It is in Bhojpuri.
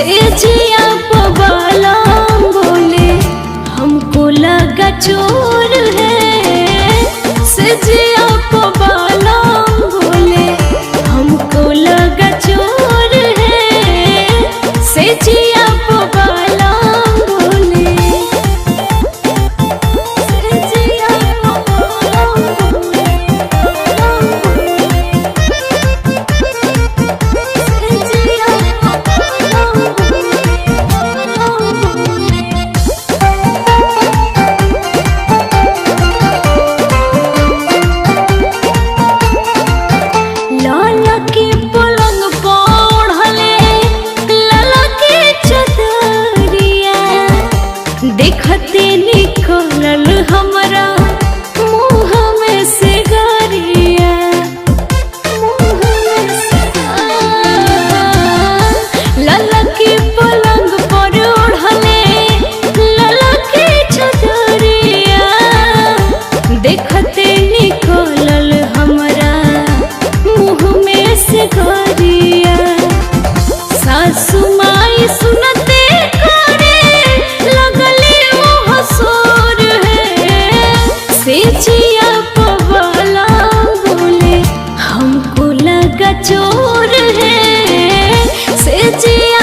जिया पवाला बोले हमको लगा चोर है। से जिया पवाला बोले हमको लगा चोर है। से जिया पवाला बोले से जिया पवाला देखते निकलल हमरा मुँह में से गरिया। लाला के पलंग पर ओढ़ले लाला के चदरिया। देखते निकलल हमरा मुँह में से गरिया। सासु माई सुनते से जिया पवाला बोले हमको लगा चोर है। से जिया